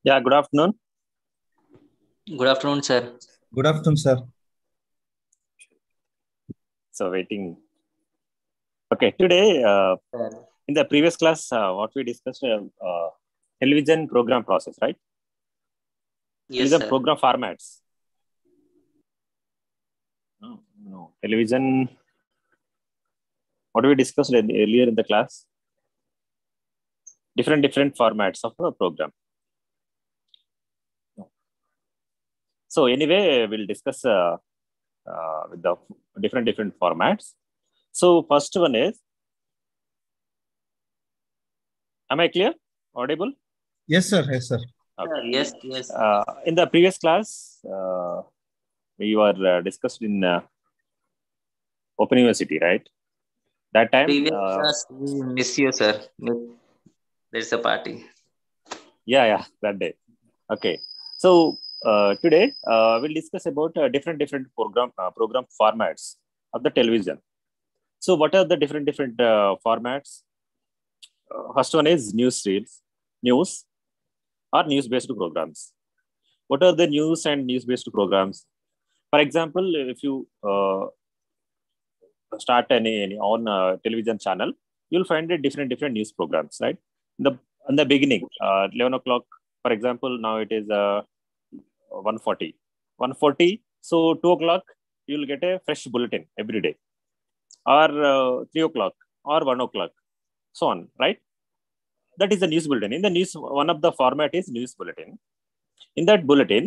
Yeah, good afternoon. Good afternoon, sir. Good afternoon, sir. So waiting. Okay, today Sir. in the previous class, what we discussed, television program process, right? Yes, Television sir. program formats. No, television. What we discussed earlier in the class? Different formats of a program. So anyway, we'll discuss with the different formats. So first one is, am I clear? Audible? Yes, sir. Yes, sir. Okay. Yes. In the previous class, we were discussed in Open University, right? That time, Previous class, we miss you, sir. There's a party. yeah, that day. Okay. So today we'll discuss about different program formats of the television. So what are the different formats? First one is news or news-based programs. What are the news and news-based programs? For example, if you start any on television channel, you'll find a different news programs, right? In the beginning, 11 o'clock, for example, now it is 1:40. 1:40. So 2 o'clock, you'll get a fresh bulletin every day, or 3 o'clock, or 1 o'clock, so on, right? That is the news bulletin. In the news, one of the format is news bulletin. In that bulletin,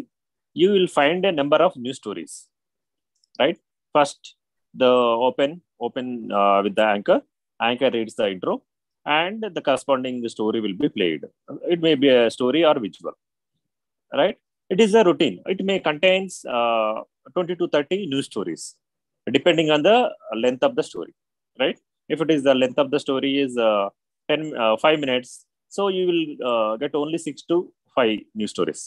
you will find a number of news stories, right? First, the open with the anchor. Anchor reads the intro, and the corresponding story will be played. It may be a story or visual, right? It is a routine. It may contains 20 to 30 news stories, depending on the length of the story, right? If it is the length of the story is 5 minutes, so you will get only 6 to 5 news stories.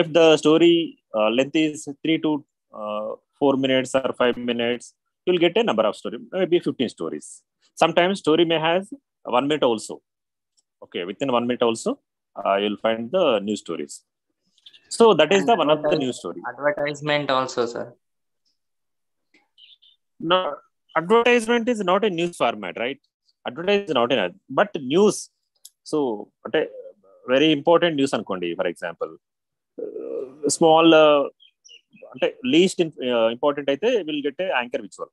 If the story length is 3 to 4 minutes or 5 minutes, you'll get a number of stories, maybe 15 stories. Sometimes story may has 1 minute also. Okay, within 1 minute also, you'll find the news stories. So that is And the one of the news story. advertisement also, sir. No, advertisement is not a news format, right? Advertisement is not in it, but news. So, very important news ankondi, for example. Small, least important అయితే will get a anchor visual.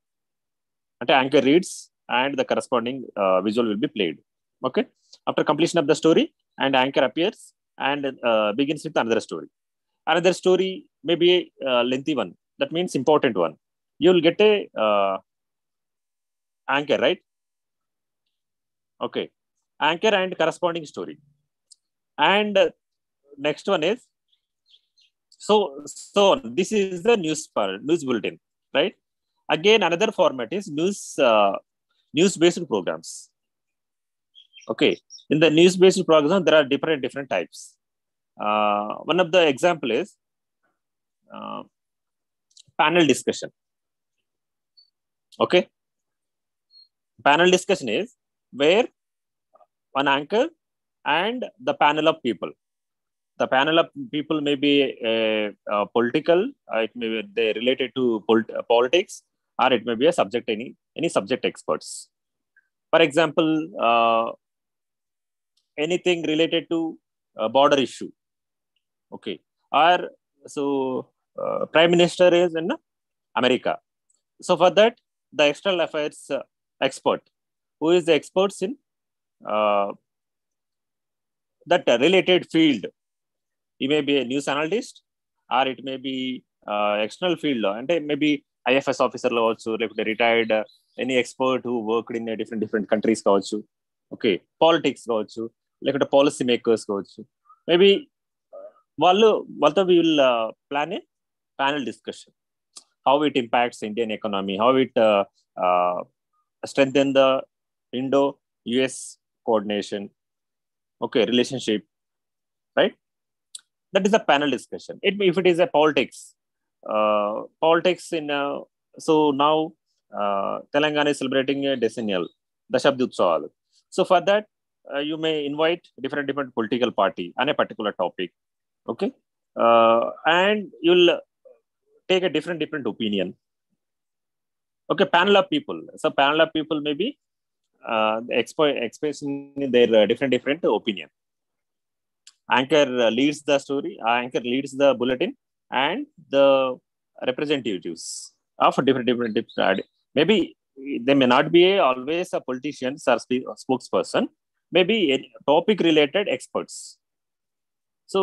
Anchor reads and the corresponding visual will be played. Okay. After completion of the story, and anchor appears and begins with another story. Another story may be a lengthy one. That means important one. You'll get a anchor, right? Okay. Anchor and corresponding story. And next one is, so this is the news bulletin, right? Again, another format is news-based programs. Okay. In the news-based program, there are different types. One of the example is panel discussion. Okay. Panel discussion is where one anchor and the panel of people. The panel of people may be political, it may be they related to politics, or it may be a subject, any subject experts. For example, anything related to border issue. Okay. Or so Prime Minister is in America. So for that, the external affairs expert, who is the experts in that related field. He may be a news analyst, or it may be external field, and maybe IFS officer also, retired any expert who worked in different countries కావచ్చు. Okay, politics కావచ్చు, లేకుంటే policy makers కావచ్చు. Maybe వాళ్ళతో we will plan a panel discussion. How it impacts Indian economy, how it strengthen the Indo-US coordination, okay, relationship, right? That is a panel discussion. If it is a politics in so now Telangana is celebrating a decennial Dashabdi Utsaval. So for that, you may invite different political party on a particular topic, Okay, and you'll take a different opinion. Okay, panel of people. So panel of people maybe expressing their different opinion. Anchor leads the story. Anchor leads the bulletin, and the representatives of different. Maybe they may not be always a politician or spokesperson. Maybe a topic related experts. So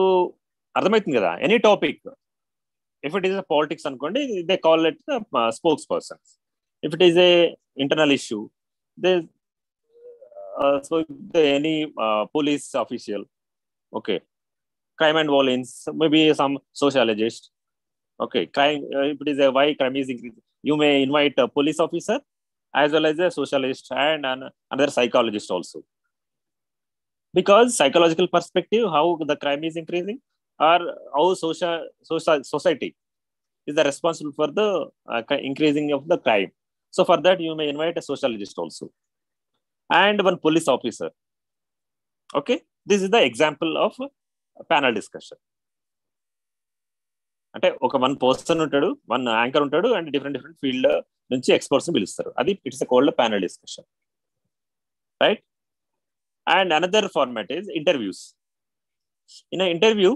అర్థమవుతుంది కదా, any topic. If it is a politics అనుకోండి, they call it the spokespersons. If it is a internal issue, they so any police official, okay, crime and violence, maybe some sociologist, okay, crime. If it is a why crime is increasing, you may invite a police officer as well as a sociologist and another psychologist also, because psychological perspective how the crime is increasing, or how society is the responsible for the increasing of the crime. So for that you may invite a sociologist also and one police officer. Okay, this is the example of panel discussion. అంటే ఒక one person ఉంటాడు, one anchor ఉంటాడు, and different field నుంచి experts పిలుస్తారు. అది it's called panel discussion, right? And another format is interviews. In interview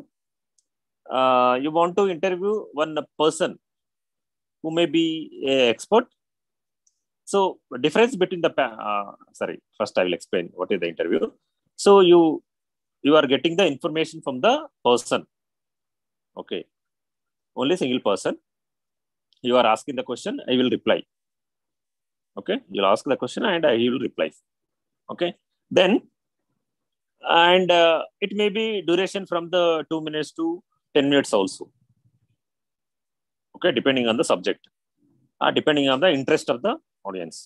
you want to interview one person who may be a expert. So difference between the sorry, first I will explain what is the interview. So you are getting the information from the person, okay, only single person. You are asking the question, I will reply. Okay, you'll ask the question and he will reply. Okay, then and it may be duration from the 2 minutes to 10 minutes also. Okay, depending on the subject, depending on the interest of the audience.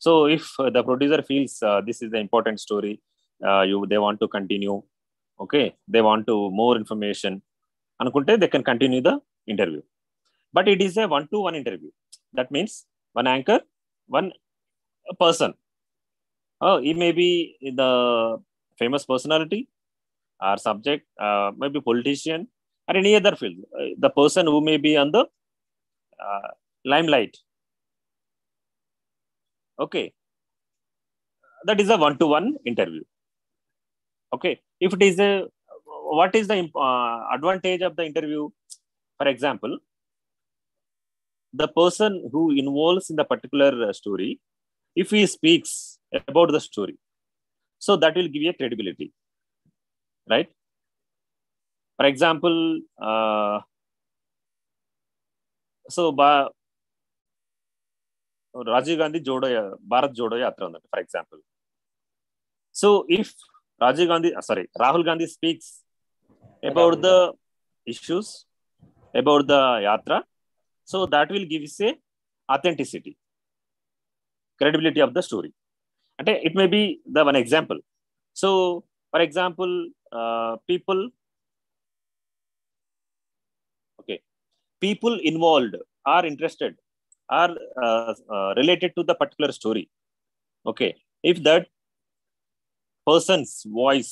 So if the producer feels this is the important story, they want to continue, okay, they want to more information anukunte, they can continue the interview. But it is a one-to-one interview. That means one anchor, one person. He may be the famous personality or subject, maybe politician or any other field. The person who may be on the limelight. Okay, that is a one-to-one interview. Okay, if it is a, what is the advantage of the interview? For example, the person who involves in the particular story, if he speaks about the story, so that will give you a credibility, right? For example, so Rajiv Gandhi Bharat Jodo Yatra, for example. So if Rahul Gandhi speaks about the issues about the yatra, so that will give us a authenticity, credibility of the story. And it may be the one example. So for example, people involved are interested, are related to the particular story. Okay, if that person's voice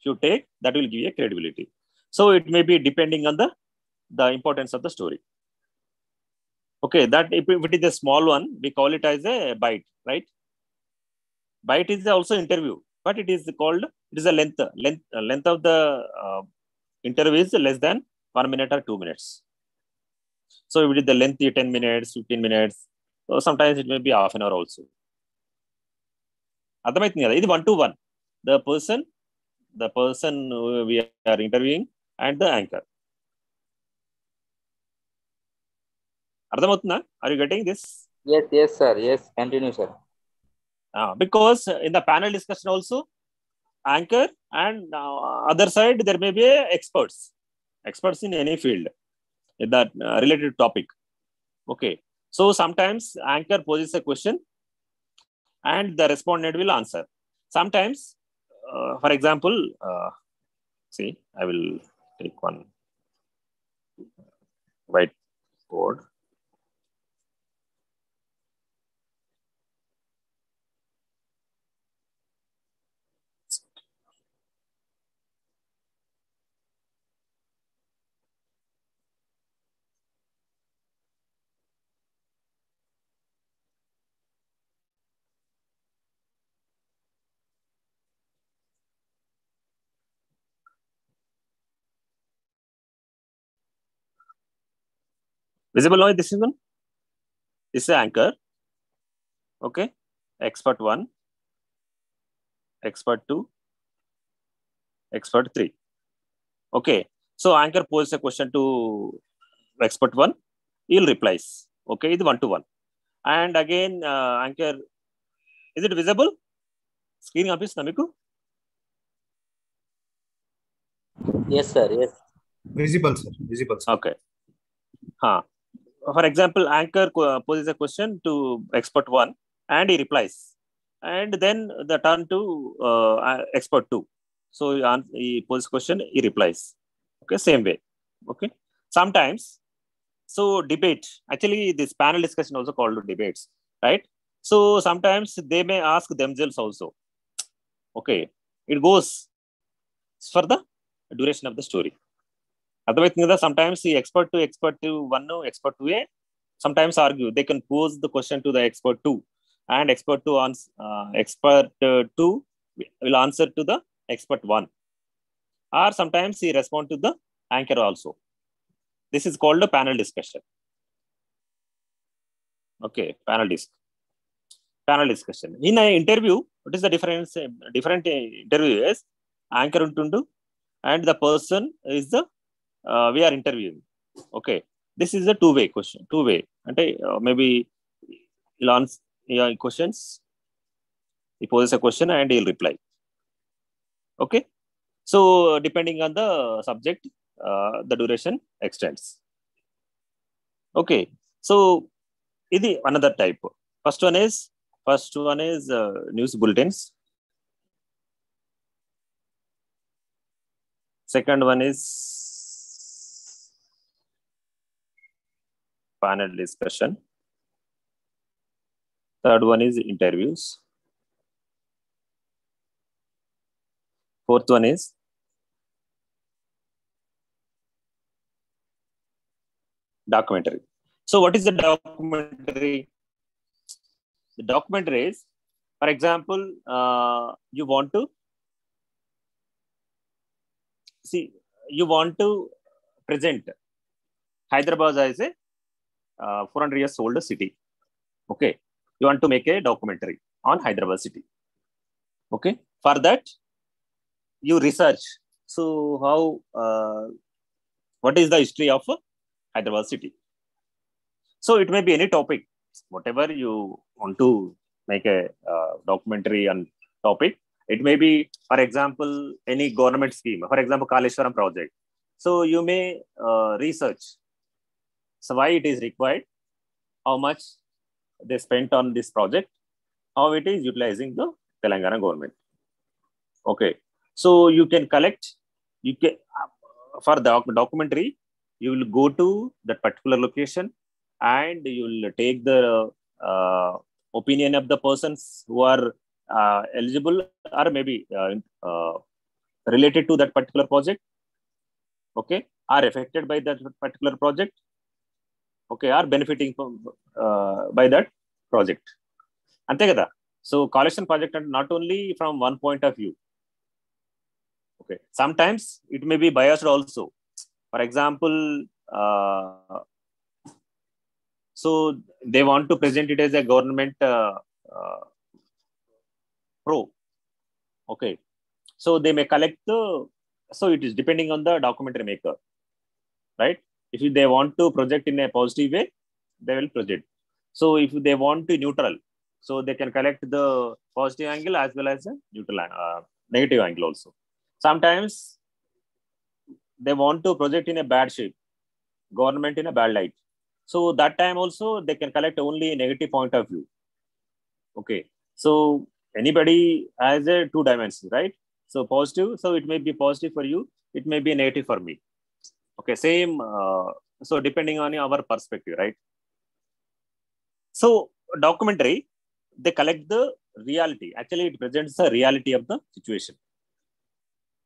you take, that will give you a credibility. So it may be depending on the importance of the story. Okay, that if it is a small one, we call it as a bite, right? Bite is also interview, but it is called, it is a length of the interview is less than 1 minute or 2 minutes. So if it is the length 10 minutes, 15 minutes, so sometimes it may be half an hour also. అర్థమవుతుంది కదా, ఇది one-to-one. The person we are interviewing and the anchor. అర్థమవుతుందా? Are you getting this? Yes, sir. Yes, continue, sir. Because in the panel discussion also, anchor and other side there may be experts in any field in that related topic. Okay, so sometimes anchor poses a question and the respondent will answer. Sometimes, for example, see, I will take one whiteboard. Visible now, this is one. This is anchor. Okay. Expert 1, expert 2, expert 3. Okay. So anchor poses a question to expert 1. He'll replies. Okay. It's 1-to-1. And again, anchor, is it visible? Screen office, Namiku? Yes, sir. Yes. Visible, sir. Visible, sir. Okay. For example, anchor poses a question to expert 1 and he replies. And then the turn to expert 2. So he poses question, he replies. Okay, same way. Okay. Sometimes, so debate. Actually, this panel discussion also called debates, right? So sometimes they may ask themselves also. Okay. It goes for the duration of the story. Otherwise, sometimes the expert 1, expert 2A sometimes argue. They can pose the question to the expert 2, and expert 2 will answer to the expert 1. Or sometimes he respond to the anchor also. This is called a panel discussion. Okay, panel discussion. In an interview, what is the difference? Different interview is anchor untundu, and the person is the we are interviewing. Okay, this is a two-way question. Two-way. Okay, maybe he'll answer questions. He poses a question and he'll reply. Okay, so depending on the subject, the duration extends. Okay, so this is another type. First one is news bulletins. Second one is panel discussion. Third one is interviews. Fourth one is documentary. So what is the documentary? The documentary is, for example, you want to present Hyderabad as a 400 years old city. Okay. You want to make a documentary on Hyderabad city. Okay. For that, you research. So what is the history of Hyderabad city? So it may be any topic, whatever you want to make a documentary on topic. It may be, for example, any government scheme. For example, Kaleshwaram project. So you may research. So why it is required, how much they spent on this project, how it is utilizing the Telangana government. Okay. So you can collect, for the documentary, you will go to that particular location and you will take the opinion of the persons who are eligible or maybe related to that particular project. Okay. Are affected by that particular project. Okay. Are benefiting from by that project. Ante kada. So collection project not only from one point of view. Okay. Sometimes it may be biased also. For example, so they want to present it as a government pro. Okay. So they may collect so it is depending on the documentary maker, right? If they want to project in a positive way, they will project. So if they want to neutral, so they can collect the positive angle as well as a neutral negative angle also. Sometimes they want to project in a bad shape, government in a bad light. So that time also they can collect only a negative point of view. Okay. So anybody has a two dimensions, right? So positive, so it may be positive for you, it may be negative for me. Okay, same. So depending on our perspective, right? So documentary, they collect the reality. Actually, it presents the reality of the situation.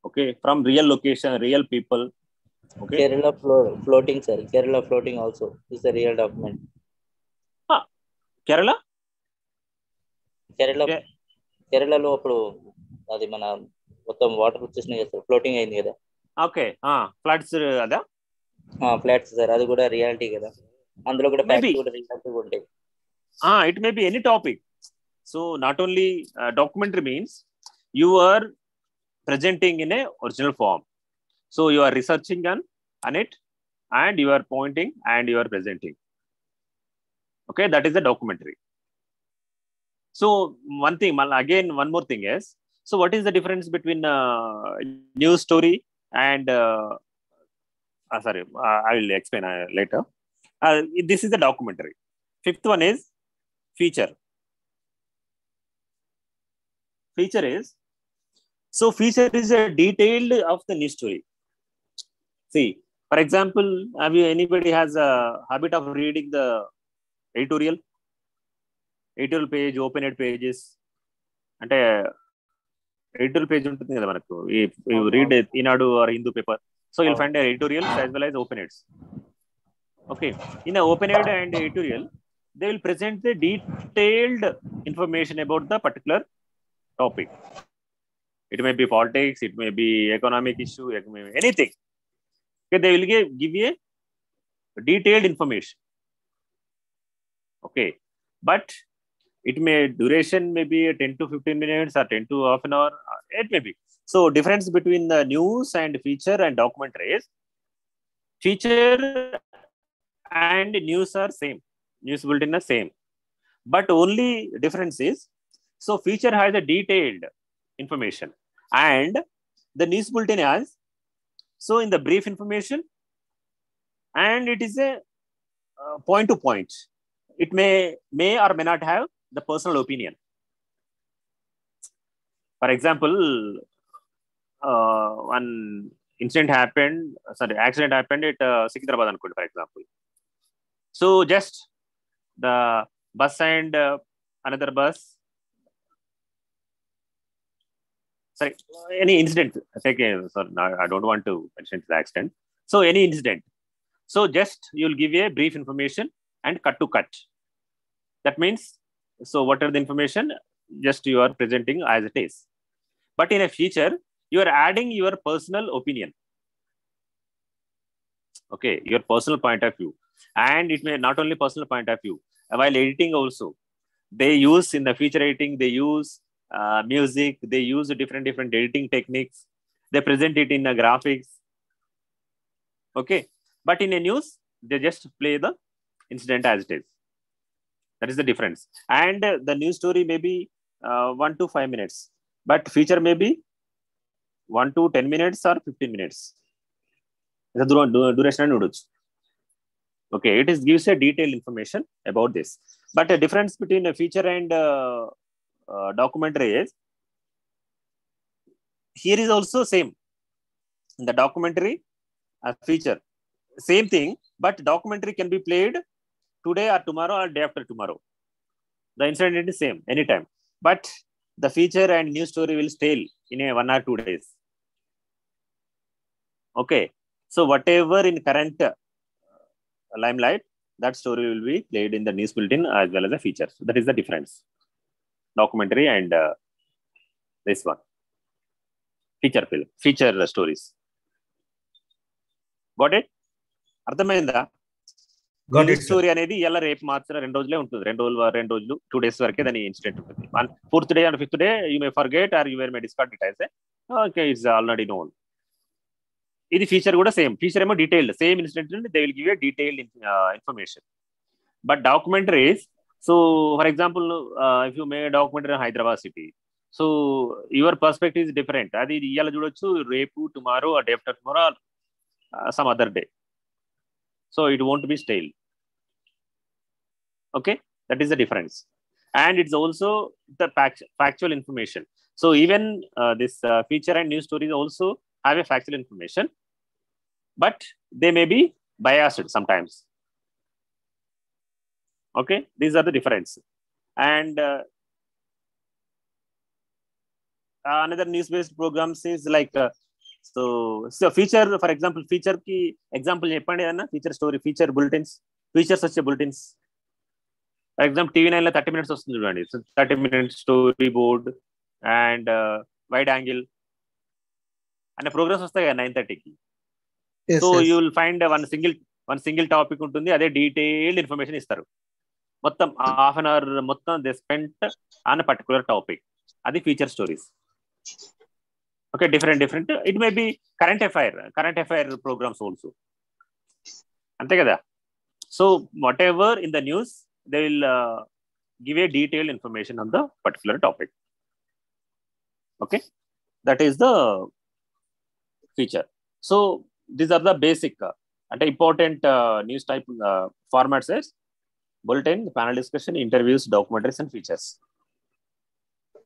Okay, from real location, real people. Okay. Kerala floating, sir. Kerala floating also is a real document. Kerala? కేరళలో అప్పుడు అది మన మొత్తం water వచ్చేసినాయి కదా sir, floating అయింది కదా. Okay. Floods అదా? ఫ్లాట్స్ సార్, అది కూడా రియాలిటీ కదా. అందులో కూడా Maybe. ఫ్యాక్ట్స్ కూడా రిలేటెడ్ ఉంటాయి. It may be any topic. So not only documentary means you are presenting in a original form. So you are researching on it, and you are pointing and you are presenting. Okay, that is the documentary. So one thing, again, one more thing is, so what is the difference between news story and sorry, I will explain later. This is the documentary. Fifth one is feature. Feature is, so feature is a detailed of the news story. See, for example, anybody has a habit of reading the editorial page, open-ended pages, అంటే editorial page ఉంటుంది కదా మనకు. You read Eenadu or Hindu paper, so you'll find editorials as well as open-ends. Okay, in a open-ed and editorial, they will present the detailed information about the particular topic. It may be politics, it may be economic issue, it may be anything. Okay, they will give you a detailed information. Okay, but it may duration maybe 10 to 15 minutes or 10 to half an hour. It may be. So difference between the news and feature and documentary is, feature and news are same. News bulletin are same. But only difference is, so feature has a detailed information and the news bulletin has, so in the brief information, and it is a point to point. It may or may not have the personal opinion. For example, one accident happened at Secunderabad, for example. So just the bus and another bus, sorry, any incident, I don't want to mention the accident. So any incident. So just you'll give a brief information and cut to cut. That means, so what are the information? Just you are presenting as it is. But in a feature, you are adding your personal opinion. Okay, your personal point of view. And it may not only personal point of view. While editing also, they use, in the feature editing, they use music, they use different editing techniques. They present it in the graphics. Okay, but in a news, they just play the incident as it is. That is the difference. And the news story may be 1 to 5 minutes, but feature may be 1 to 10 minutes or 15 minutes. The duration. Okay, it gives a detailed information about this. But the difference between a feature and documentary is, here is also same. In the documentary, a feature, same thing, but documentary can be played today or tomorrow or day after tomorrow. The incident is same anytime. But the feature and news story will stay in a 1 or 2 days. Okay, so whatever in current limelight, that story will be played in the news bulletin as well as a feature. So that is the difference. Documentary and this one, feature stories. Got it? అర్థమైందా? Story అనేది ఇలా రేపు మాత్రం 2 రోజులే ఉంటుంది, 2 రోజులు 2 days వరకే దాని ఇన్సిడెంట్ ఉంటుంది. 4th day and 5th day you may forget or you may discard it as okay, it's already known. ఇది ఫీచర్ కూడా సేమ్. ఫీచర్ ఏమో detailed, same incident they will give A detailed information. But documentaries, so for example if you may documentary Hyderabad city, so your perspective is different. అది ఇవాళ చూడొచ్చు, రేపు, tomorrow, day after tomorrow, some other day. So it won't be stale. Okay, that is the difference. And it's also the factual information. So even this feature and news stories also have a factual information, but they may be biased sometimes. Okay, these are the difference. And another news-based programs is like so feature, for example, feature ki example cheppandi anna, feature story, feature bulletins, features వచ్చే bulletins. For example, TV9 లో 30 minutes వస్తుంది చూడండి. So 30 minutes story board and wide angle అనే programmes వస్తాయి కదా 9:30కి. So you will find one single one single topic ఉంటుంది, అదే డీటెయిల్డ్ ఇన్ఫర్మేషన్ ఇస్తారు. మొత్తం హాఫ్ అన్ అవర్ మొత్తం they spent on particular topic. అది feature stories. Okay, different it may be current affair programmes also, అంతే కదా. So whatever in the news they will give a detailed information on the particular topic. Okay, that is the feature. So these are the basic and important news type formats as bulletin, panel discussion, interviews, documentaries, and features.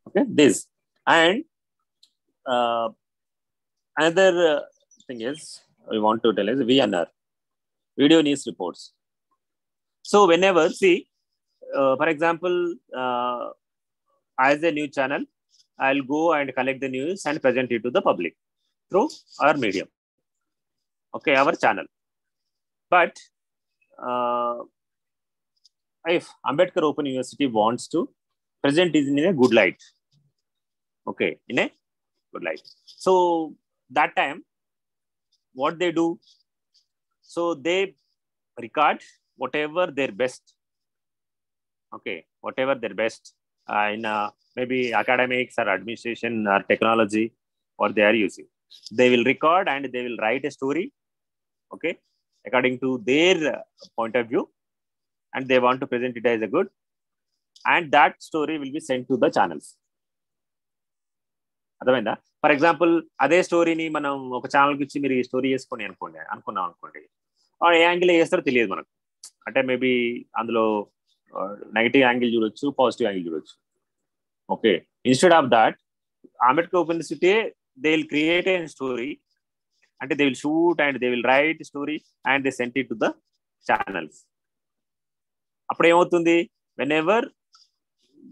Okay, this and another thing is we want to tell is VNR, video news reports. So whenever see for example, as a news channel, I'll go and collect the news and present it to the public through our medium. Okay, our channel. But if Ambedkar Open University wants to present it in a good light, okay, in a good light. So that time, what they do? So they record whatever their best. Okay, whatever their best in maybe academics or administration or technology, what they are using, they will record and they will write a story, okay, according to their point of view, and they want to present it as a good, and that story will be sent to the channels. అర్థమైందా? For example అదే స్టోరీని మనం ఒక ఛానల్కి ఇచ్చి మీరు ఈ story చేసుకొని అనుకున్నాం అనుకోండి, ఏ యాంగిల్ వేస్తారో తెలియదు మనకు. అంటే మేబీ అందులో నెగటివ్ యాంగిల్ చూడొచ్చు, పాజిటివ్ యాంగిల్ చూడొచ్చు. Okay, instead of that Ambedkar open university they will create a story, అంటే they will shoot and they will write story and they sent it to the channels. అప్పుడు ఏమవుతుంది, whenever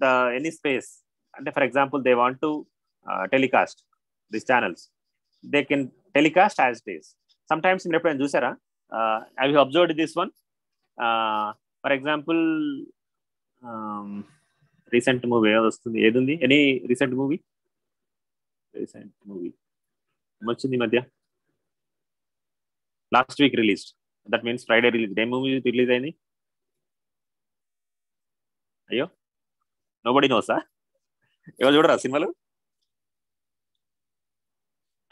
the any space, అంటే for example they want to telecast this channels, they can telecast as it is. Sometimes మీరు ఎప్పుడైనా చూసారా, I have observed this one. For example recent movie వస్తుంది, ఏది ఉంది, any recent movie వచ్చింది ఈ మధ్య, last week release, that means Friday release. ఏ మూవీ రిలీజ్ అయింది? అయ్యో, నోబడీ నోసా? ఎవరు చూడరా సినిమాలు?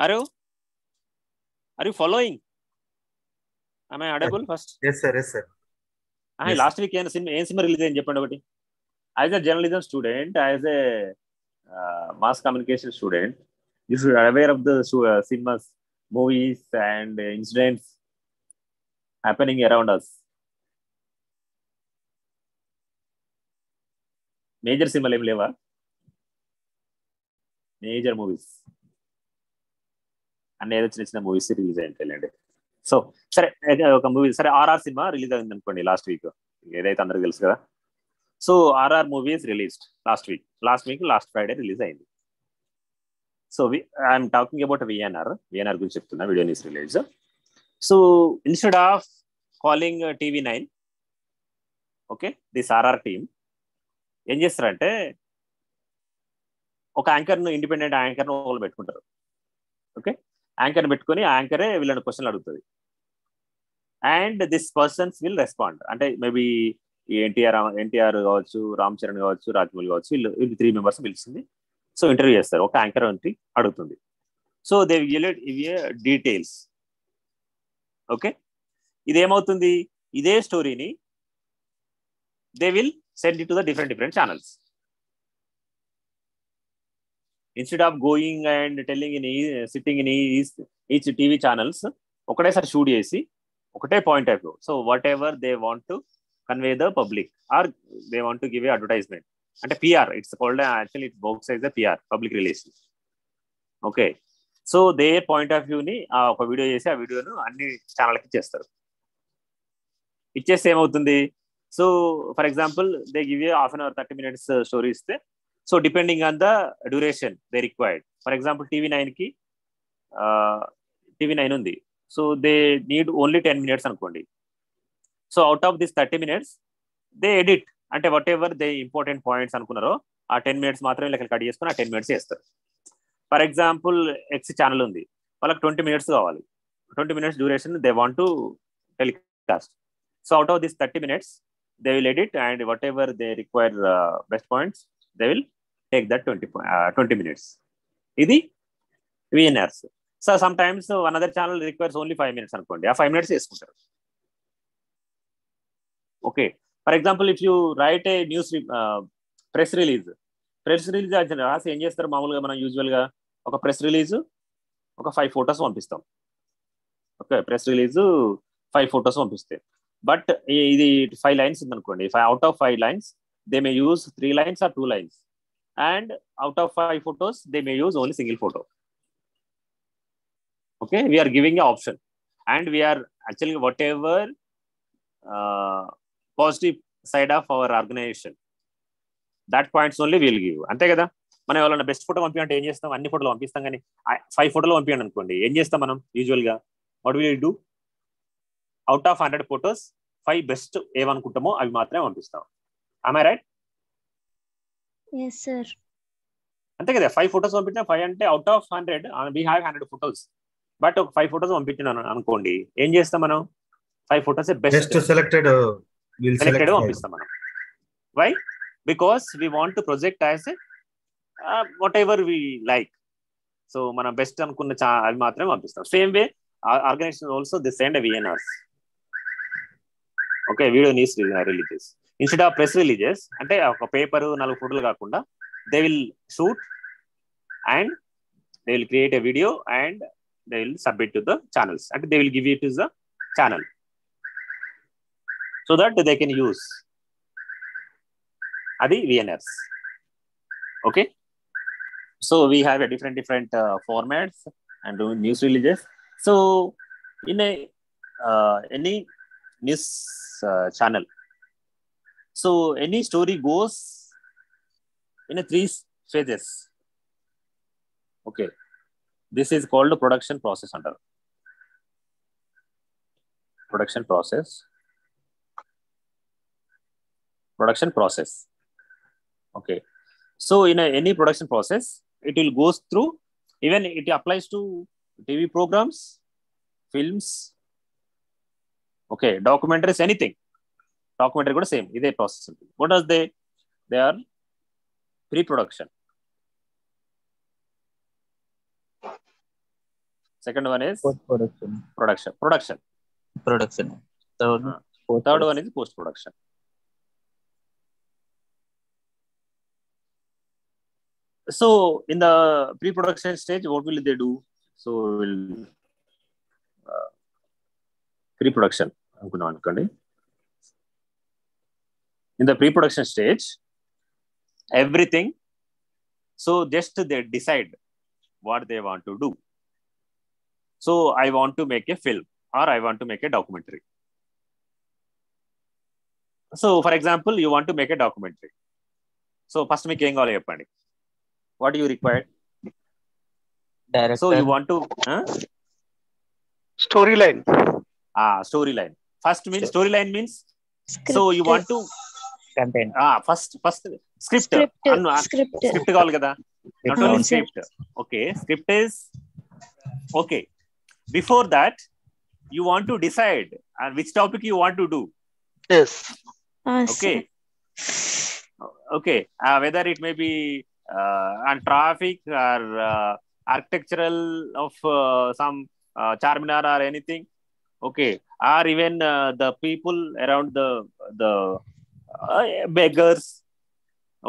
Are you following? am I audible first? Yes sir, yes sir. Last week ఏం సినిమా రిలీజ్ అయింది చెప్పండి ఒకటి. As a journalism student, as a mass communication student, you should aware of the cinemas, movies and incidents happening around us. Major సినిమాలు ఏమి లేవా? Major movies అన్ని ఏదో చిన్న చిన్న మూవీస్ రిలీజ్ అయ్యింటాయండి. సో సరే, ఒక మూవీ, సరే ఆర్ఆర్ సినిమా రిలీజ్ అయింది అనుకోండి లాస్ట్ వీక్, ఏదైతే అందరికి తెలుసు కదా. So RR movie is released last week last Friday release అయింది. So I'm talking about VNR గురించి చెప్తున్నా, video news release. So instead of calling TV9, okay, this RR team ఏం చేస్తారంటే ఒక యాంకర్ను, ఇండిపెండెంట్ యాంకర్ను వాళ్ళు పెట్టుకుంటారు. ఓకే, యాంకర్ని పెట్టుకొని ఆ యాంకరే వీళ్ళని క్వశ్చన్లు అడుగుతుంది and this persons will respond. అంటే మేబీ ఎన్టీఆర్ కావచ్చు, రామ్ చరణ్ కావచ్చు, రాజమౌళి కావచ్చు, వీళ్ళు 3 మెంబర్స్ పిలిచింది. సో ఇంటర్వ్యూ చేస్తారు, ఒక యాంకర్ అంటే అడుగుతుంది. So they will details. Okay, ఇదేమవుతుంది, ఇదే స్టోరీని they will send it to the different channels. Instead of going and telling sitting in each TV channels, ఒకటేసారి షూట్ చేసి ఒకటే point of view. So whatever they want to convey the public or they want to give a advertisement, అంటే PR, it's called actually it's works as the PR, public relations. Okay, so they point of వ్యూని ఒక video చేసి ఆ వీడియోను అన్ని ఛానల్కి ఇచ్చేస్తారు. ఇచ్చేస్తే ఏమవుతుంది, so for example they give a half an hour 30 minutes story ఇస్తే, so depending on the duration they required. For example TV nine ఉంది, so they need only 10 minutes అనుకోండి. So out of this 30 minutes they edit, అంటే whatever they important points అనుకున్నారో ఆ 10 minutes మాత్రమే లెక్క cut చేసుకుని ఆ 10 minutes చేస్తారు. ఫర్ ఎగ్జాంపుల్ ఎక్స్ ఛానల్ ఉంది, వాళ్ళకి 20 minutes కావాలి, 20 minutes duration they want to cast. So out of these 30 minutes, they will edit, and whatever they require best points, they will take that 20 minutes. Idi VNRs. So sometimes another channel requires only 5 minutes అనుకోండి, ఆ 5 minutes చేసుకుంటారు. Okay. For example, if you write a news press release రాసి ఏం చేస్తారు, మామూలుగా మనం యూజువల్గా ఒక ప్రెస్ రిలీజ్ ఒక 5 photos పంపిస్తాం. ఓకే, ప్రెస్ రిలీజ్ 5 photos పంపిస్తే, బట్ ఇది 5 lines ఉందనుకోండి, out of 5 lines they may use 3 lines or 2 lines, and out of 5 photos they may use only single photo. Okay, we are giving an option, and we are actually whatever positive side of our organization, that points only we'll give. అంతే కదా, మనం ఎవరైనా best photo పంపించంటే ఏం చేస్తాం, అన్ని ఫోటోలు పంపిస్తాం, కానీ 5 photos పంపించండి అనుకోండి, ఏం చేస్తాం మనం యూజువల్గా, what will do, out of 100 photos 5 best ఏమనుకుంటామో అవి మాత్రమే పంపిస్తాం. am I right? Yes, sir. అంతే కదా, 5 photos పంపించిన 5 అంటే out of 100 we have 100 photos, but ఒక 5 photos పంపించినాను అనుకోండి, ఏం చేస్తాం మనం, 5 photos బెస్ట్ సెలెక్టెడ్ పంపిస్తాం మనం. Why? Because we want to project as whatever we like. So మనం బెస్ట్ అనుకున్న అవి మాత్రమే పంపిస్తాం. Same way organisation also the send VNRs. Okay, video news releases instead of press releases, అంటే ఒక పేపర్ 4 photos కాకుండా they will shoot and they will create a video and they will submit to the channels, అంటే they will give it to the channel so that they can use. అది VNRs. Okay, so we have a different formats and news releases. So in any news channel, so any story goes in 3 phases. Okay, this is called the production process. Under production process. Okay, so in any production process, it will goes through, even it applies to TV programs, films, okay, documentaries, anything. Documentary కూడా same ఇదే process ఉంటుంది. What does they are pre-production. Second one is production. Third one is post production. So in the pre-production stage, what will they do? So we'll pre-production. In the pre-production stage, everything. So just they decide what they want to do. So I want to make a film, or I want to make a documentary. So for example, you want to make a documentary. So first make em kavali cheppandi. What do you require? Director. So you want to Storyline. Storyline. First means storyline means Script. so you want to Content. first script. Script కావాలి కదా, not only script. Okay, script is okay. Before that, you want to decide which topic you want to do. Yes. Okay. Okay, whether it may be on traffic or architectural of some Charminar or anything, okay, or even the people around the beggars,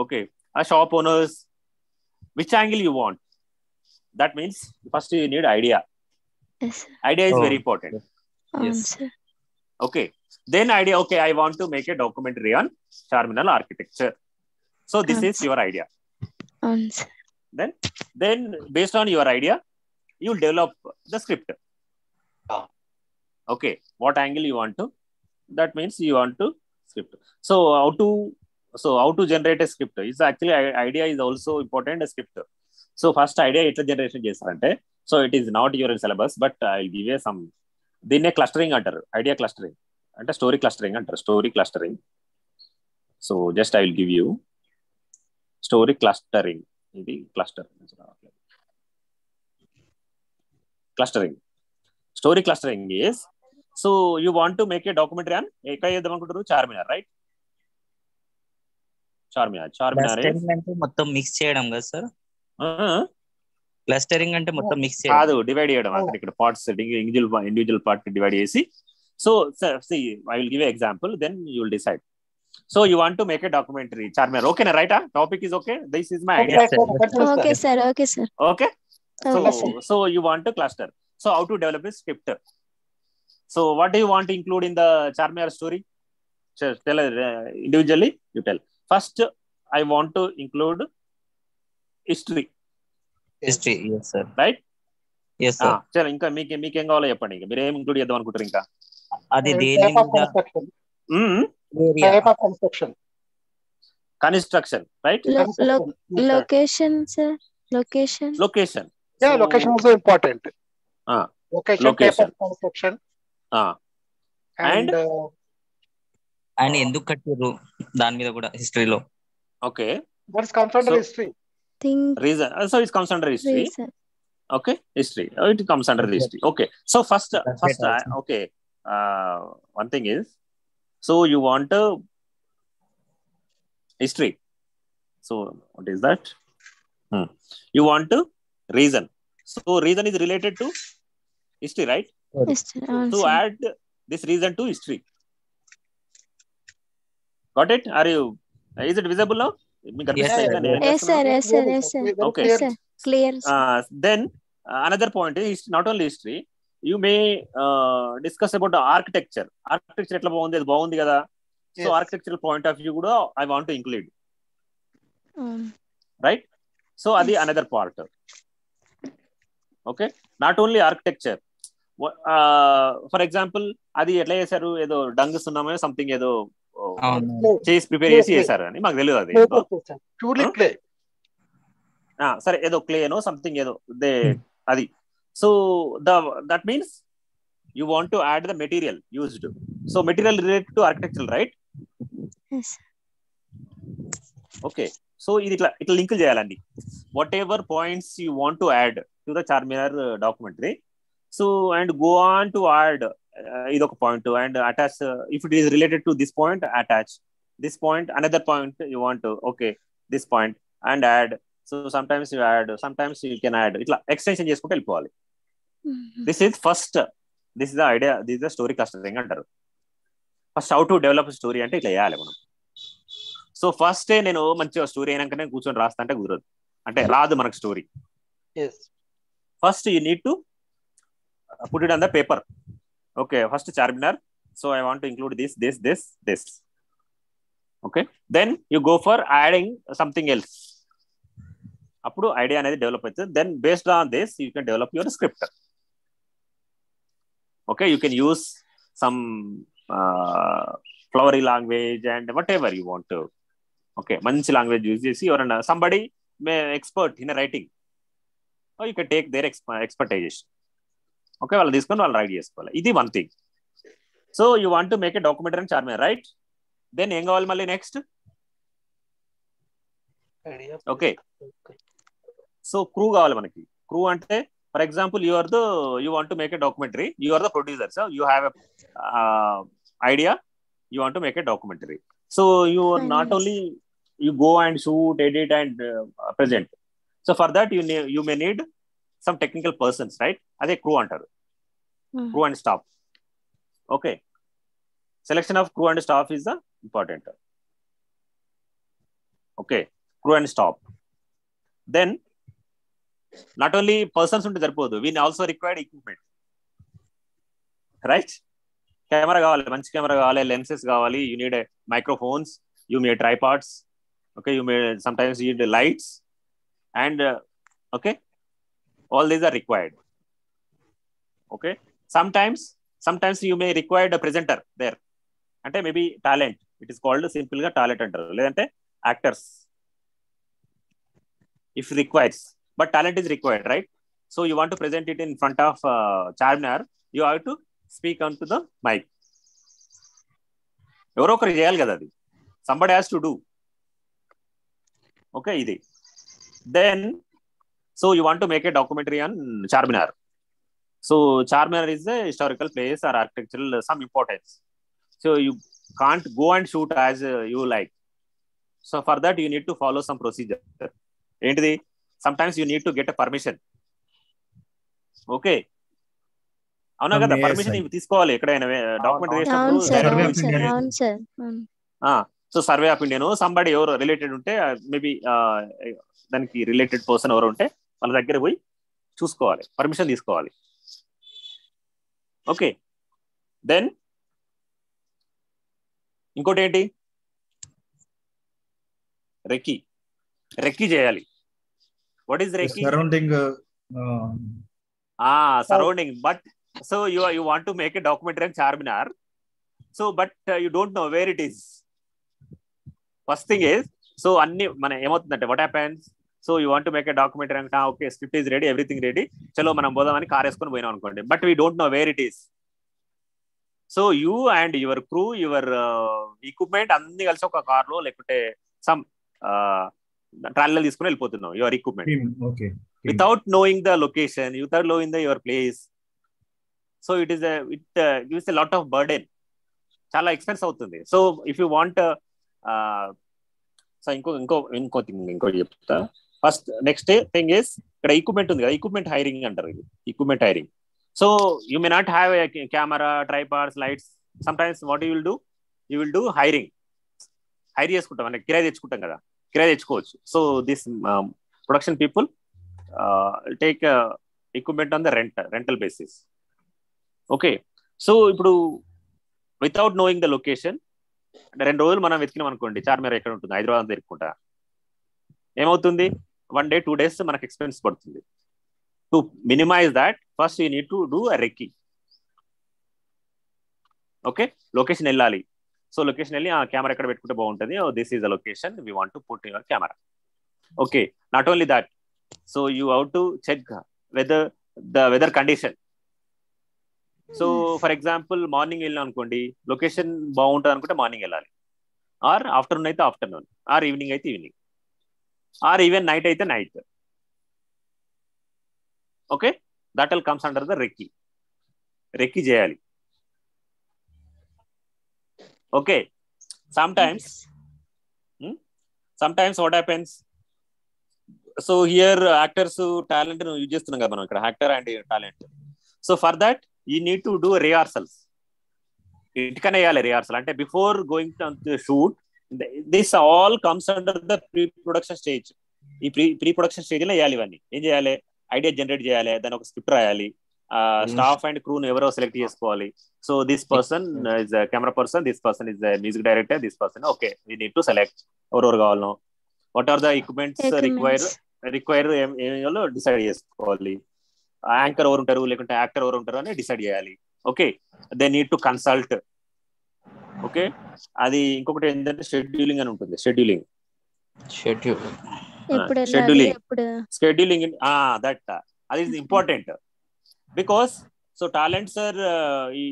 okay, shop owners, which angle you want. That means first you need idea. Yes, sir. Idea is very important. Yes. Sir. Okay, then idea, okay, I want to make a documentary on Charminar architecture. So this is your idea. Sir. Then based on your idea, you will develop the script. Okay, what angle you want to, that means you want to script. So how to generate a script is actually idea is also important, a script. So first idea etla generation chestarante, so it is not your syllabus, but I will give you some, దీన్నే clustering అంటారు, idea clustering అంటే story clustering అంటారు, story clustering. So just I will give you story clustering. ఇది clustering. Story clustering is, so you want to make a documentary on ఎక్కడ చేద్దాం అనుకుంటారు? Charminar, right? Charminar clustering అంటే మొత్తం మిక్స్ చేయడం కదా సార్? క్లస్టరింగ్ అంటే మొత్తం మిక్స్ చేయడం కాదు, డివైడ్ చేయడం. అక్కడ ఇక్కడ పార్ట్స్ ఇండివిజువల్ పార్ట్ డివైడ్ చేసి. So I will give a example, then you will decide. So you want to make a documentary Charminar, okay na, right? Topic is okay, this is my idea. Okay sir. Okay, so you want to cluster. So how to develop a script? So what do you want to include in the Charminar story? Tell individually, you tell. First I want to include history. yes sir, right? yes sir. చలో ఇంకా మీకేం కావాలో చెప్పండి. ఇంకా మీరు ఏం include చేద్దాం అనుకుంటారు? ఇంకా అది దేని type of construction. Construction, right? Location sir. Location. Yeah, location also important. Location. Type of construction. And ఆయన ఎందుకు కట్టారు దాని మీద కూడా హిస్టరీలో. Okay, what comes under history? Reason. So it comes under history. Reason. Okay, history. It comes under the history. Okay, so first okay, one thing is, so you want a history. So what is that? You want to reason. So reason is related to history, right? So add this reason to history. Got it? Is it visible now? Yes sir. Okay, Clear. Then another point is not only history, you may discuss about the architecture. Etla baagundi kada. So architectural point of view kuda I want to include. Right? So adi another part. Okay, not only architecture. For example, adi etla chesaru edo dung sunname something edo చేసి prepare చేసి చేశారు అని మాకు తెలియదు. అది purely clay. సరే, ఏదో clay know something ఏదో అది. So that means you want to add the material used. So material related to architectural, right? Yes. Okay, so ఇది ఇట్లా లింక్ చేయాలండి. Whatever points you want to add to the Charminar documentary, so and go on to add idok point and attach, if it is related to this point, attach this point, another point you want to, okay, this point and add. So sometimes you add, sometimes you can add, itla extension చేసుకుంటూ వెళ్ళిపోవాలి. This is the idea, this is the story clustering అంటారు. First how to develop story అంటే ఇట్లా చేయాలి మనం. So first నేను మంచిగా story అయినాకనే కూర్చొని రాస్తా అంటే కుదరదు, అంటే రాదు మనకు story. First you need to put it on the paper. Okay, first Charminar, so I want to include this. Okay, then you go for adding something else. Appudu idea anedi develop aitadi. Then based on this you can develop your script. Okay, you can use some flowery language and whatever you want to. Okay, manchi language use chesi, or somebody may expert in writing, or you can take their expertise. Okay, వాళ్ళు తీసుకొని వాళ్ళు right చేసుకోవాలి. ఇది one thing. So you want to make a documentary అని Charminar, right? Then ఏం కావాలి మళ్ళీ next? Okay, so crew కావాలి మనకి. క్రూ అంటే for example you want to make a documentary, you are the producer, so you have a idea, you want to make a documentary. So you not only you go and shoot, edit and present. So for that you may need some technical persons, right? Ade crew antaru. Crew and staff. Okay, selection of crew and staff is the important. Okay, crew and staff. Then not only persons unte sarpodu, we also require equipment, right? Camera kavali, manchi camera kavali, lenses kavali, you need microphones, you need tripods. Okay, you may sometimes need lights and okay, all these are required. Okay, sometimes you may require a presenter there, ante maybe talent, it is called simple ga talent antaru, ledante actors if requires, but talent is required, right? So you want to present it in front of Charminar, you have to speak onto the mic. ఎవరో ఒకరు చేయాలి కదా అది, somebody has to do. Okay, ఇది. Then so you want to make a documentary on Charminar. So Charminar is a historical place or architectural some importance. So you can't go and shoot as you like. So for that you need to follow some procedure. ఏంటిది? Sometimes you need to get a permission. Okay. అవునా కదా, permission తీసుకోవాలి ఎక్కడైనా document so survey of Indian somebody ఎవరు related ఉంటే maybe దానికి related person ఎవరు ఉంటే వాళ్ళ దగ్గర పోయి చూసుకోవాలి, పర్మిషన్ తీసుకోవాలి. ఓకే, దెన్ ఇంకోటి ఏంటి, రెక్కి చేయాలి. What is recce? Surrounding. But so you want to make a documentary on Charminar, so but you don't know where it is. First thing is, so anni mana emothundante, what happens, so you want to make a documentary and okay, script is ready, everything ready, chalo manam bodamani car eskoni poyinam anukondi, but we don't know where it is. So you and your crew, your equipment anni kalsi oka car lo lekute some ట్రాలీలో తీసుకుని వెళ్ళిపోతున్నాం your equipment. Okay. Without knowing the location, without knowing your place. So it gives a lot of burden, చాలా expense అవుతుంది. So if you want so ఇంకోటి చెప్తా. First next thing is, ఇక్కడ equipment ఉంది కదా, equipment hiring అంటారు. ఇది equipment hiring. So you may not have camera, tripods, lights. Sometimes what you will do hiring. Hire చేసుకుంటాం, అంటే కిరాయి తెచ్చుకుంటాం కదా, కిరాయి తెచ్చుకోవచ్చు. So this production people take equipment on the rental basis. Okay, so ఇప్పుడు వితౌట్ నోయింగ్ ద లొకేషన్, 2 రోజులు మనం వెతికినాం అనుకోండి, చార్మినార్ ఎక్కడ ఉంటుంది, హైదరాబాద్ తిరుక్కుంటా, ఏమవుతుంది, 1 day 2 days మనకు ఎక్స్పెన్స్ పడుతుంది. To minimize that, first you need to do a recce. Okay, location వెళ్ళాలి. సో లొకేషన్ వెళ్ళి ఆ కెమెరా ఎక్కడ పెట్టుకుంటే బాగుంటుంది, this is the location we want to put your camera. Okay, not only that, so you how to check weather condition. So for example morning వెళ్ళినా అనుకోండి, location బాగుంటుంది అనుకుంటే మార్నింగ్ వెళ్ళాలి, ఆర్ ఆఫ్టర్నూన్ అయితే ఆఫ్టర్నూన్, ఆర్ ఈవినింగ్ అయితే evening, or even night అయితే night. Okay, that all comes under the recce చేయాలి. Okay, sometimes what happens, so here actors talent use చేస్తున్నాం కదా మనం ఇక్కడ, actor and talent. So for that you need to do rehearsals. ఇటుకనే వేయాలి rehearsal, అంటే before going to shoot. This all comes under the pre production stage. ఈ pre production stage లో వేయాలి. ఇవన్నీ ఏం చేయాలి, ఐడియా జనరేట్ చేయాలి, దాని ఒక స్క్రిప్ట్ రాయాలి, స్టాఫ్ అండ్ క్రూను ఎవరో సెలెక్ట్ చేసుకోవాలి. So this person is camera person, this person is music director, this person. Okay, we need to select ఎవరెవరు కావాలనో, what are the equipments require ఏమో డిసైడ్ చేసుకోవాలి. యాంకర్ ఎవరు ఉంటారు, లేకుంటే యాక్టర్ ఎవరు ఉంటారు అని డిసైడ్ చేయాలి. Okay, they need to consult. Okay, అది ఇంకొకటి ఏంటంటే షెడ్యూలింగ్ అని ఉంటుంది. షెడ్యూలింగ్ దట్ అది is important. Because so talents are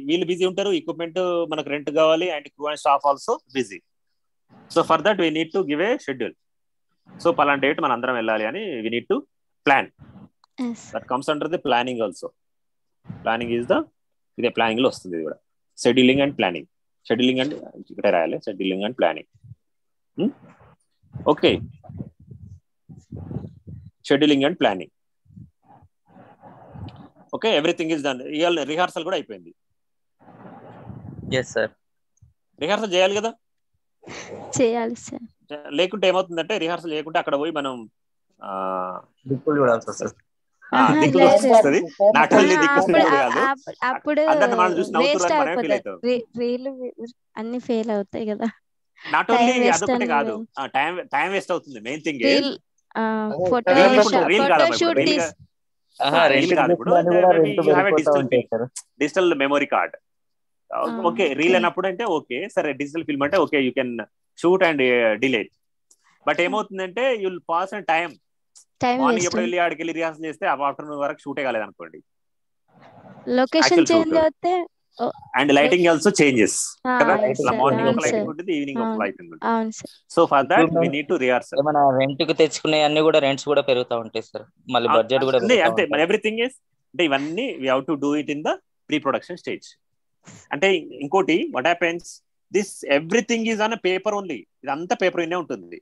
వీళ్ళు బిజీ ఉంటారు, ఎక్విప్మెంట్ మనకు రెంట్ కావాలి, and crew and staff also busy. So for that we need to give A schedule. So పలానా డేట్ మన అందరం వెళ్ళాలి అని we need to plan. That comes under the planning also. Planning is ఇదే planning లో వస్తుంది. ఇది కూడా scheduling and planning. Scheduling and ఇక్కడ రాయాలి, scheduling and planning. Okay, scheduling and planning. Okay, everything is done. Rehearsal కూడా అయిపోయింది. రిహార్సల్ చేయాలి కదా, చేయాలి సార్. లేకుంటే ఏమవుతుందంటే, రిహార్సల్ చేయకుంటే అక్కడ పోయి మనం దిక్కులు చూడాల్సి వస్తుంది. అప్పుడు అన్ని ఫెయిల్ అవుతాయి కదా. నాట్ ఓన్లీ అదొకటే కాదు, టైం వేస్ట్ అవుతుంది. Main thing digital memory card. Okay, reel అన్నప్పుడు అంటే ఓకే సరే, డిజిటల్ ఫిల్మ్ అంటే okay, you can shoot and delete. But ఏమవుతుందంటే you will pass and time. Morning ఎప్పుడు వెళ్ళి ఆడికి వెళ్ళి రిహార్సల్ చేస్తే ఆఫ్టర్నూన్ వరకు షూటే కాలేదు అనుకోండి, లొకేషన్ చేంజ్ అవుతే అండ్ లైటింగ్ ఆల్సో చేంజెస్ కదా. మార్నింగ్ ఒక లైటింగ్ ఉంటుంది, ఈవినింగ్ ఒక లైటింగ్ ఉంటుంది. So for that we need to rehearsal. మన రెంట్ కి తెచ్చుకునే అన్ని కూడా రెంట్స్ కూడా పెరుగుతా ఉంటాయి సార్, మళ్ళీ బడ్జెట్ కూడా అంతే. ఎవ్రీథింగ్ ఇస్ అంటే ఇవన్నీ we have to do it in the pre production stage. అంటే ఇంకోటి what happens, this everything is on paper only. ఇదంతా పేపర్ వినే ఉంటుంది.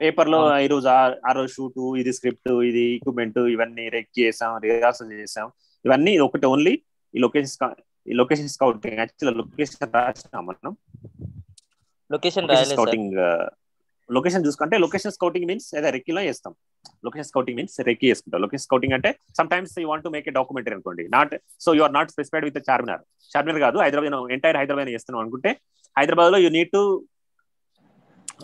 పేపర్ లో ఈరోజు ఆ రోజు షూట్, ఇది స్క్రిప్ట్, ఇది ఎక్విప్మెంట్, ఇవన్నీ రెక్ చేసాం, రిహార్సల్ చేసాం, ఇవన్నీ ఒకటి ఓన్లీ. ఈ లొకేషన్ స్కౌటింగ్ యాక్చువల్ లొకేషన్ రాసినాం మనం. లొకేషన్ స్కౌటింగ్ లొకేషన్ చూసుకుంటే లొకేషన్ స్కౌటింగ్ మీన్స్ ఏదో రెక్కీలో చేస్తాం. లొకేషన్ స్కౌటింగ్ మీన్స్ రెక్కీ చేసుకుంటాం. లొకేషన్ స్కౌటింగ్ అంటే sometimes you want to make a documentary అనుకోండి, not so you are not specified with Charminar కాదు, హైదరాబాద్ ఎంటైర్ హైదరాబాద్ చేస్తున్నాం అనుకుంటే హైదరాబాద్ లో you need to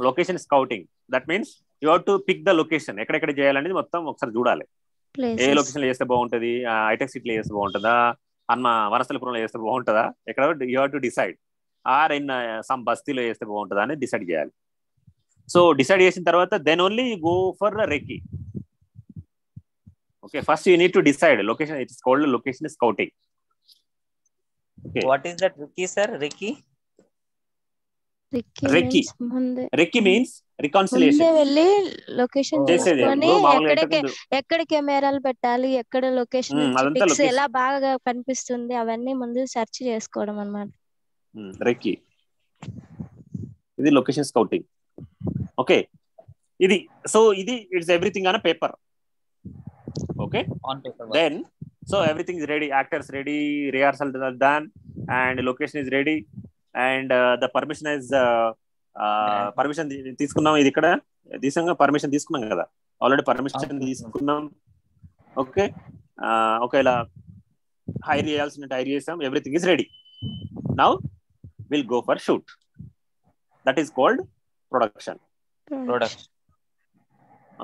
location scouting. That means you have to pick the location, ఎక్కడెక్కడ చేయాలనేది మొత్తం ఒకసారి చూడాలి. ఏ లొకేషన్ లో చేస్తే బాగుంటది, హైటెక్ సిటీలో చేస్తే బాగుంటుందా, వనస్థలిపురంలో చేస్తే బాగుంటుందా, ఎక్కడ you have to decide. Or in some బస్తీలో చేస్తే బాగుంటుందా అని డిసైడ్ చేయాలి. సో డిసైడ్ చేసిన తర్వాత then only go for recce. Okay, first you need to decide location. It's called location scouting. What is that recce sir? Recce means reconciliation. వెళ్ళి location చూసుకొని ఎక్కడ కెమెరాలు పెట్టాలి, ఎక్కడ లొకేషన్ పిక్స్ ఎలా బాగా కనిపిస్తుంది, అవన్నీ ముందు సెర్చ్ చేసుకోవడం అన్నమాట. రెక్కీ ఇది లొకేషన్ స్కౌటింగ్. ఓకే, ఇది సో ఇది it's everything on paper. Okay, then so everything is ready, actors ready, rehearsal done, and location is ready, and the permission is permission తీసుకున్నాం. ఇది ఇక్కడ పర్మిషన్ తీసుకున్నాం కదా, ఆల్రెడీ పర్మిషన్ తీసుకున్నాం. Okay, ఒకవేళ hire చేయాల్సిన హైర్ చేసాం, everything is ready. Now will go for shoot. That is called production.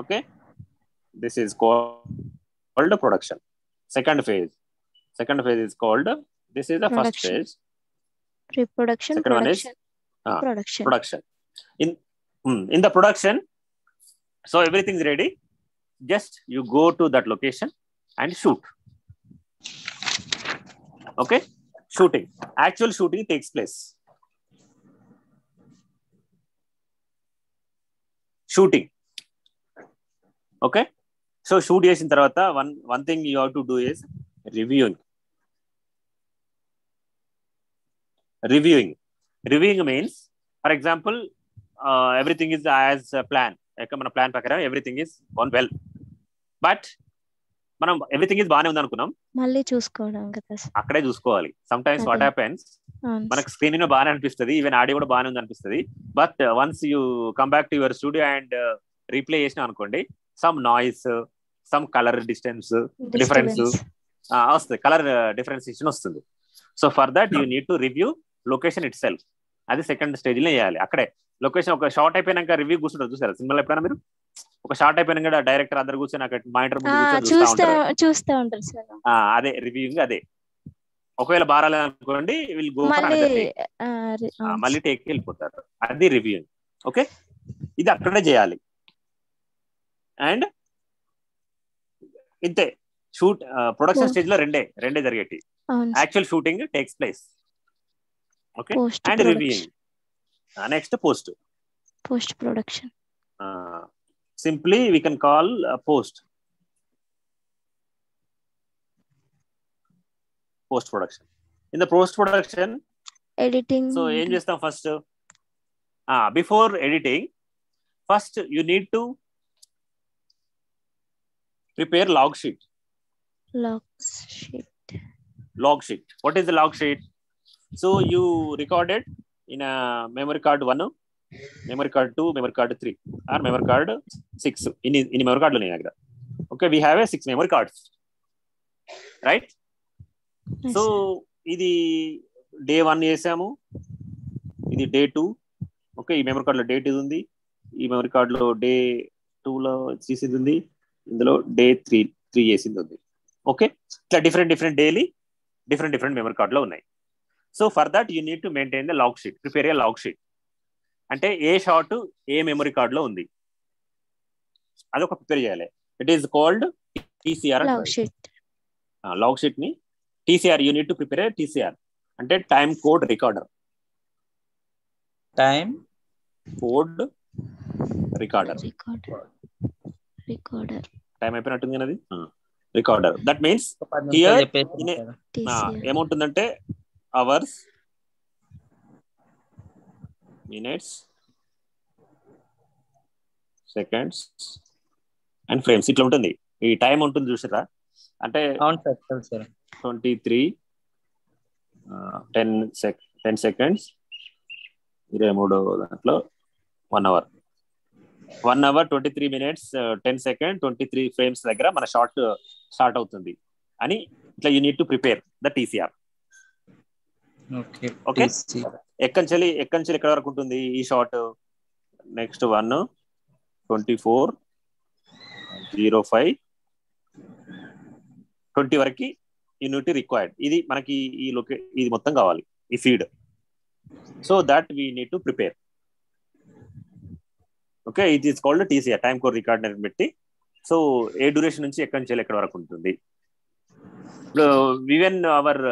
Okay, this is called production. Second phase is called, this is the first phase, pre-production. Second one is production. In the production, so everything is ready, just you go to that location and shoot. Okay, actual shooting takes place. Shooting. Okay, so shoot చేసిన తర్వాత one thing you have to do is reviewing means, for example everything is as plan, మన plan ప్రకారం everything is gone well, but మనం everything is బాగానే ఉంది అనుకున్నాం, మళ్ళీ చూసుకోవడం కదా, అక్కడే చూసుకోవాలి. సమ్ టైమ్స్ వాట్ హ్యాపెన్స్, మనకు స్క్రీన్ మీద బాగానే అనిపిస్తుంది, ఈవెన్ ఆడియో కూడా బాగానే ఉంది అనిపిస్తుంది, but once you come back to your studio and replay చేసినా అనుకోండి, some noise, some colour difference వస్తుంది, కలర్ డిఫరెన్సియేషన్ వస్తుంది. So for that you need to review location it self. అది సెకండ్ స్టేజ్ లో చేయాలి. అక్కడే లొకేషన్ ఒక షార్ట్ అయిపోయినాక రివ్యూ కూర్చుంటారు, చూసారా సినిమాలో ఎప్పుడైనా మీరు? ఒక షార్ట్ అయిపోయినాక డైరెక్టర్ అందరు కూర్చొని అక్కడ మానిటర్ చూస్తూ ఉంటారు సార్. అదే రివ్యూయింగ్. అదే ఒకవేళ బారాలేదు అనుకోండి, విల్ గో ఫర్ మళ్ళీ టేక్ వెళ్ళిపోతారు. అది రివ్యూయింగ్. ఓకే, ఇది అక్కడే చేయాలి. అండ్ ఇంతే షూట్ ప్రొడక్షన్ స్టేజ్ లో రెండే జరిగేటి. Actual shooting takes place. Okay, and reviewing. Next post production. Simply we can call post production. In the post production, editing. So em chestam first, before editing, first you need to prepare log sheet. What is the log sheet? So you recorded in a memory card 1, memory card 2, memory card 3, or memory card 6. In memory card lo nahi agada. Okay, we have a 6 memory cards, right? Yes. So ఇది day 1 చేసాము, ఇది day 2. Okay, ఈ memory card లో day 2 ఉంది, ఈ memory card లో day 2 లో చేసింది ఉంది, ఇందులో day 3 చేసింది ఉంది. ఓకే, ఇట్లా different daily different memory card లో ఉన్నాయి. So for that you need to maintain the log sheet, prepare a log sheet. అంటే a shot a memory card లో ఉంది అదొక ప్రిపేర్ చేయాలి. It is called TCR. Log sheet ని TCR, you need to prepare TCR అంటే time code recorder. Time code recorder. Recorder time అయిపోయినట్టుంది కదా అది. రికార్డర్. దట్ మీన్స్ హియర్ ఏముంటుందంటే hours, minutes, seconds and frames ఇట్లా ఉంటుంది. ఈ టైం ఉంటుంది చూసారా, అంటే 23 10 సెకండ్స్ 23 దాంట్లో 1 అవర్ 23 minutes 10 seconds 23 frames దగ్గర మన షార్ట్ స్టార్ట్ అవుతుంది అని ఇట్లా you need to prepare the TCR. Okay, ఎక్కంచెలి ఎక్కడి వరకు ఉంటుంది ఈ షార్ట్? నెక్స్ట్ 1 24 05 20 వరకు యూనిటీ రిక్వైర్డ్. ఇది మనకి ఇది మొత్తం కావాలి, ఈ feed. So that we need to prepare. Okay, it is called TCR, time code record అని పెట్టి. సో ఏ డ్యూరేషన్ నుంచి ఎక్కడి నుంచి ఎక్కడి వరకు ఉంటుంది. ఇప్పుడు even hour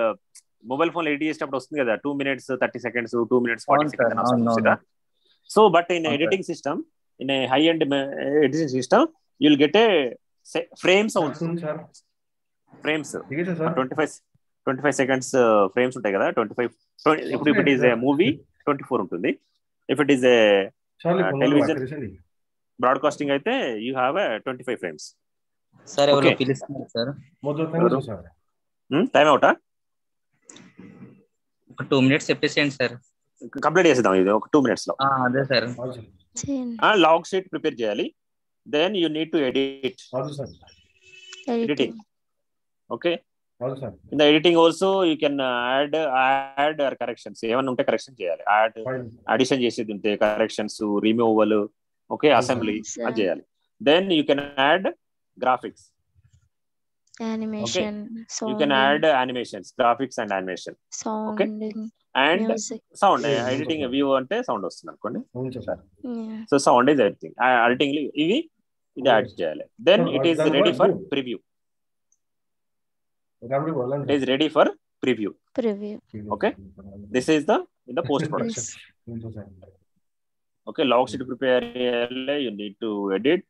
mobile phone edit చేసేటప్పుడు వస్తుంది కదా 2 minutes 30 seconds 2 minutes 40 seconds. So but in editing system, in high end editing system you will get a frames frames 25 seconds frames ఉంటాయి కదా. 25 ఇప్పుడు if it is a movie 24 ఉంటుంది. If it is a television broadcasting అయితే you have 25 frames. Sir ఎవరో పిలుస్తున్నారు sir. Time అవుటా? ఒక 2 minutes చెప్పేసేయండి sir, complete చేసేద్దాం ఇది ఒక 2 minutes లో. అదే సార్, లాగ్ షీట్ ప్రిపేర్ చేయాలి. Then you need to editing. Okay, in the editing also you can add or corrections. ఏమన్నా ఉంటే కరెక్షన్ చేయాలి, అడిషన్ చేసేది ఉంటే కరెక్షన్స్, రిమూవల్, ఓకే, అసెంబ్లీ అది చేయాలి. Then you can add graphics, animation, you can add animations, graphics and animation. Okay, and music, sound editing view ante sound వస్తుంది అనుకోండి. So sound is everything. Editing ఇవి ఇది add చేయాలి. Then it is ready for preview. It is ready for preview. Okay, this is the post production. Okay, log sheet prepare, you need to edit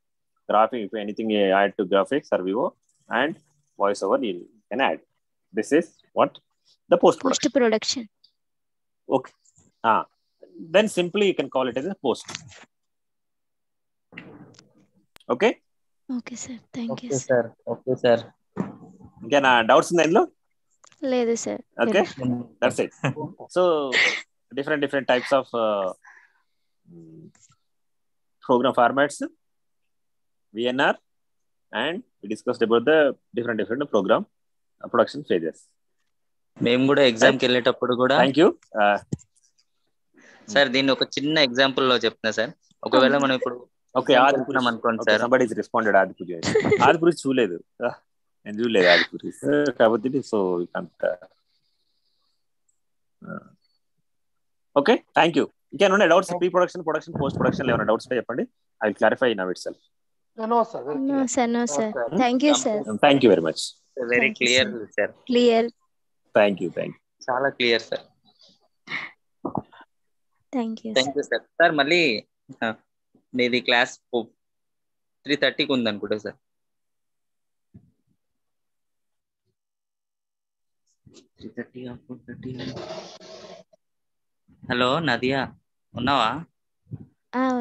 graphic, if anything add to graphics or VO, and voice over you can add. This is what the post production. Okay, then simply you can call it as a post. Okay sir, thank you sir. Okay sir, ఇంకేనా doubts ఉందా ఇందులో? లేదు sir. Okay, that's it. So different types of program formats, VNR, and we discussed about the different program production phases. మేము కూడా ఎగ్జామ్కి వెళ్ళేటప్పుడు కూడా thank you sir. దీన్ని ఒక చిన్న ఎగ్జాంపుల్ లో చెప్తున్నా సార్. ఒకవేళ మనం ఇప్పుడు అనుకోండి sir, somebody is responded Adipuri చూడలేదు, నేను చూడలేదు ఆదిపురి కాబట్టి. So okay, thank you. ఇంకేమైనా doubts pre production, post production ఏమైనా డౌట్స్ ఉంటే చెప్పండి. I will clarify now itself. No sir. Thank you sir. Thank you very much. Very clear sir. Clear. Thank you. చాలా clear sir. Thank you sir. Sir మళ్ళీ మీది class 3:30కి ఉంది అనుకుంటా sir. Hello Nadia, ఉన్నావా?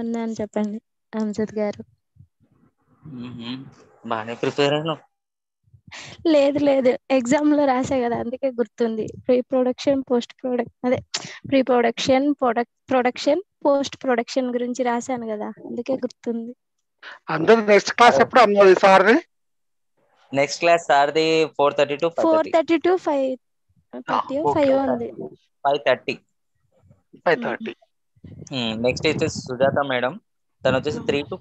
ఉన్నాను, చెప్పండి అంజద్ గారు. బాగానే ప్రిపేర్ అయినావు. లేదు ఎగ్జామ్ లో రాసా కదా, అందుకే గుర్తుంది. ప్రీ ప్రొడక్షన్ పోస్ట్ ప్రొడక్షన్ గురించి రాశాను కదా, అందుకే గుర్తుంది. అందరూ నెక్స్ట్ క్లాస్ ఎప్పుడు అన్నది సార్? నెక్స్ట్ క్లాస్ సార్ది 4:30 to 5:30 ఉంది. 5:30. నెక్స్ట్ వచ్చేసి సుజాత మేడం, తను వచ్చేసి 3 to